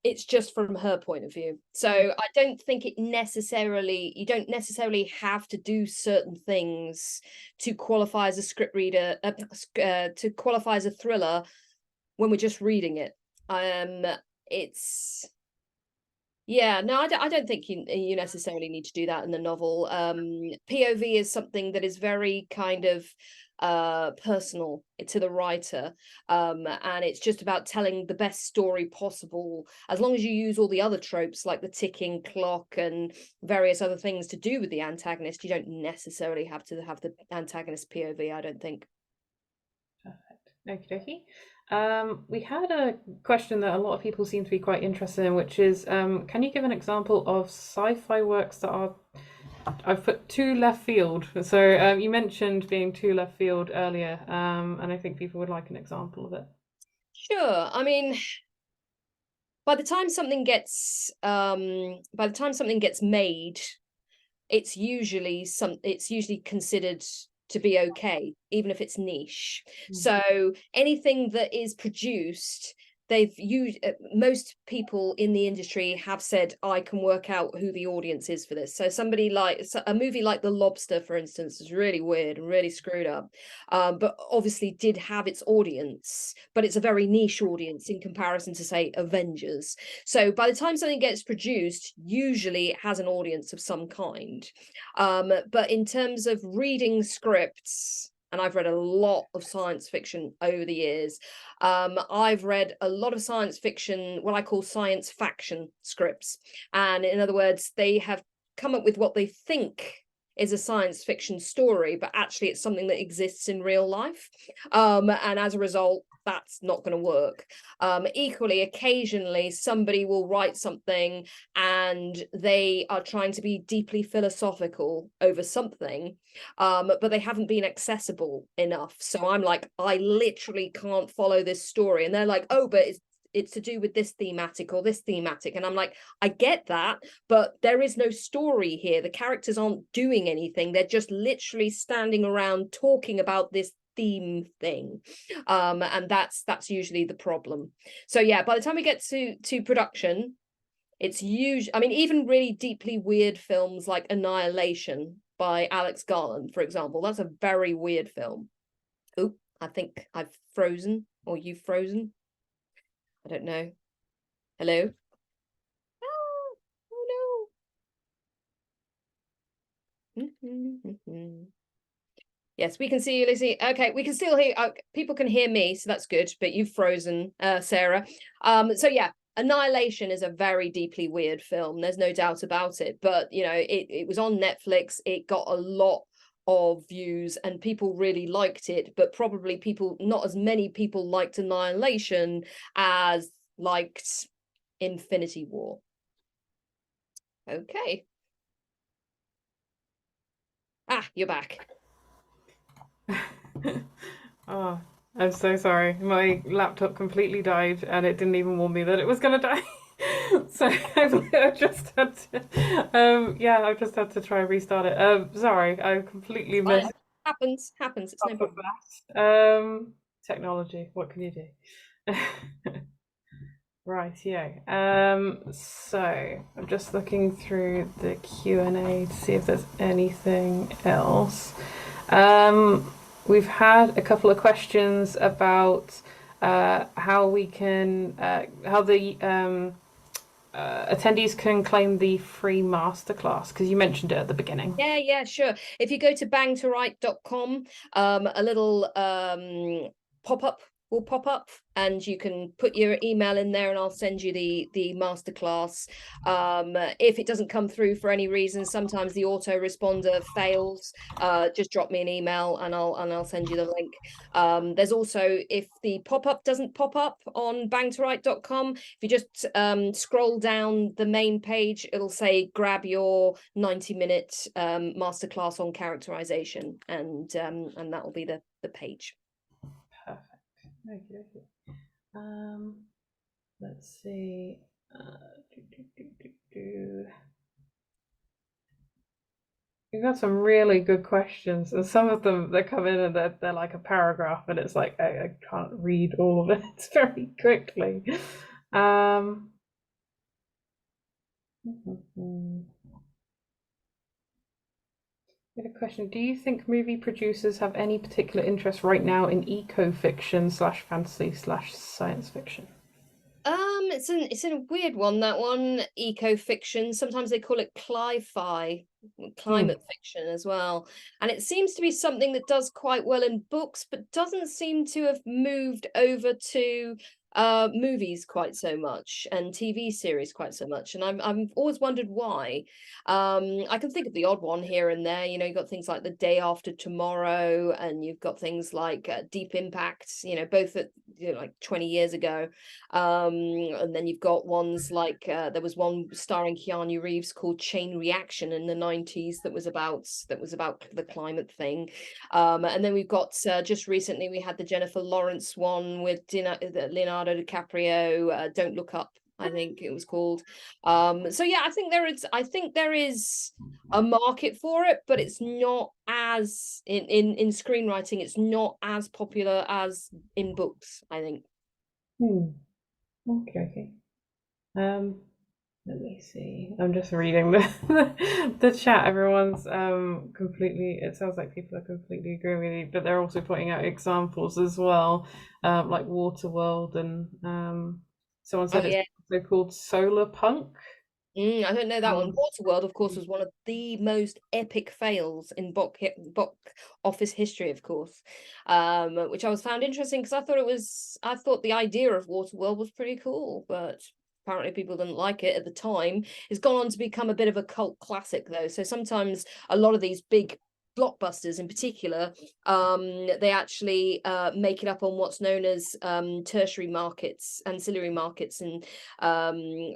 it's just from her point of view. So I don't think you don't necessarily have to do certain things to qualify as a script reader, to qualify as a thriller when we're just reading it. It's yeah, no, I don't think you necessarily need to do that in the novel. POV is something that is very kind of personal to the writer, and it's just about telling the best story possible, as long as you use all the other tropes like the ticking clock and various other things to do with the antagonist. You don't necessarily have to have the antagonist POV, I don't think. Perfect. Okie dokie. We had a question that a lot of people seem to be quite interested in, which is, can you give an example of sci-fi works that are, I've put too left field. So you mentioned being too left field earlier, and I think people would like an example of it. Sure. I mean, by the time something gets made, it's usually considered to be okay, even if it's niche. So anything that is produced, they've used most people in the industry have said, I can work out who the audience is for this. So somebody like a movie like The Lobster, for instance, is really weird and really screwed up, but obviously did have its audience, but it's a very niche audience in comparison to, say, Avengers. So by the time something gets produced, usually it has an audience of some kind. But in terms of reading scripts, and I've read a lot of science fiction over the years. I've read a lot of science fiction, what I call science faction scripts. And in other words, they have come up with what they think is a science fiction story, but actually it's something that exists in real life. And as a result, that's not going to work. Equally, occasionally somebody will write something and they are trying to be deeply philosophical over something, but they haven't been accessible enough. So I'm like, I literally can't follow this story. And they're like, oh, but it's to do with this thematic or this thematic. And I'm like, I get that, but there is no story here. The characters aren't doing anything. They're just literally standing around talking about this theme thing, and that's usually the problem. So yeah, by the time we get to production, it's usually, I mean, even really deeply weird films like Annihilation by Alex Garland, for example, that's a very weird film. Oh, I think I've frozen, or you've frozen. I don't know. Hello? Oh no. Yes, we can see you, Lizzie. Okay, we can still hear. People can hear me, so that's good. But you've frozen, Sarah. So yeah, Annihilation is a very deeply weird film. There's no doubt about it. But you know, it was on Netflix. It got a lot of views, and people really liked it. But probably not as many people liked Annihilation as liked Infinity War. Okay. Ah, you're back. Oh, I'm so sorry. My laptop completely died and it didn't even warn me that it was gonna die. So I've just had to, yeah, I've just had to try and restart it. Sorry, I completely missed Happens. It's no half of problem. that. Technology, what can you do? Right, yeah. So I'm just looking through the Q&A to see if there's anything else. We've had a couple of questions about how we can, how the attendees can claim the free masterclass, because you mentioned it at the beginning. Yeah, sure. If you go to bangtowrite.com, a little pop-up will pop up and you can put your email in there and I'll send you the masterclass. If it doesn't come through for any reason, sometimes the autoresponder fails, just drop me an email and I'll send you the link. There's also, if the pop-up doesn't pop up on bangtowrite.com, if you just scroll down the main page, it'll say grab your 90-minute masterclass on characterization, and that will be the page. Perfect. Okay. Let's see. We've got some really good questions, and some of them they come in and they're like a paragraph, and it's like I can't read all of it very quickly. We had a question. Do you think movie producers have any particular interest right now in eco-fiction slash fantasy slash science fiction? It's a weird one, that one. Eco-fiction, sometimes they call it cli-fi, climate fiction as well, and it seems to be something that does quite well in books but doesn't seem to have moved over to movies quite so much and TV series quite so much, and I've always wondered why. I can think of the odd one here and there. You know, you've got things like The Day After Tomorrow, and you've got things like Deep Impact, you know, both at, you know, like 20 years ago. And then you've got ones like there was one starring Keanu Reeves called Chain Reaction in the 90s that was about the climate thing. And then we've got just recently we had the Jennifer Lawrence one with Leonardo DiCaprio, Don't Look Up, I think it was called. So yeah, I think there is a market for it, but it's not as in screenwriting, it's not as popular as in books, I think. Okay. Um, Let me see. I'm just reading the chat. Everyone's completely. It sounds like people are completely agreeing with you, but they're also pointing out examples as well, like Waterworld, and someone Oh said it's yeah. also called Solar Punk. I don't know that one. Um, Waterworld, of course, was one of the most epic fails in box office history, of course, which I was found interesting because I thought the idea of Waterworld was pretty cool, but apparently people didn't like it at the time. It's gone on to become a bit of a cult classic, though. So sometimes a lot of these big blockbusters in particular, they actually make it up on what's known as tertiary markets, ancillary markets, and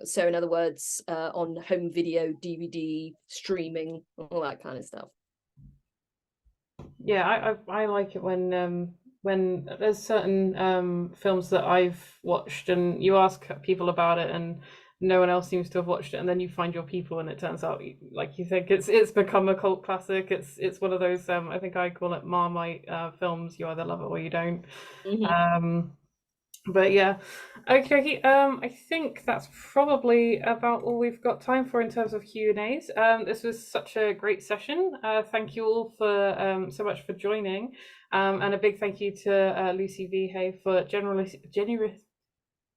so in other words, on home video, DVD, streaming, all that kind of stuff. Yeah, I like it when there's certain films that I've watched and you ask people about it and no one else seems to have watched it, and then you find your people and it turns out like you think it's become a cult classic. It's one of those I think I call it Marmite films. You either love it or you don't. Mhm. Um, but yeah, okay, okay. I think that's probably about all we've got time for in terms of Q&As. This was such a great session. Thank you all for so much for joining, and a big thank you to Lucy Vihey for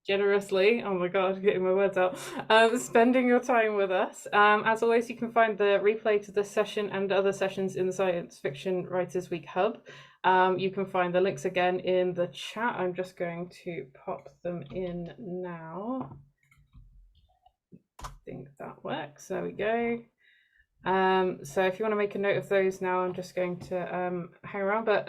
generously, oh my god, getting my words out, spending your time with us. As always, you can find the replay to this session and other sessions in the Science Fiction Writers Week Hub. You can find the links again in the chat. I'm just going to pop them in now. I think that works. There we go. So if you want to make a note of those now, I'm just going to hang around. But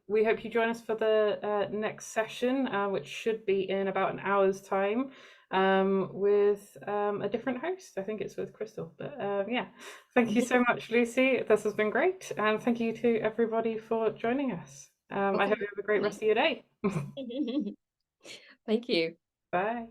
we hope you join us for the next session, which should be in about an hour's time, with a different host. I think it's with Crystal. But yeah, thank you so much, Lucy. This has been great. And thank you to everybody for joining us. Well, I hope thank you have a great rest you. of your day. Thank you. Bye.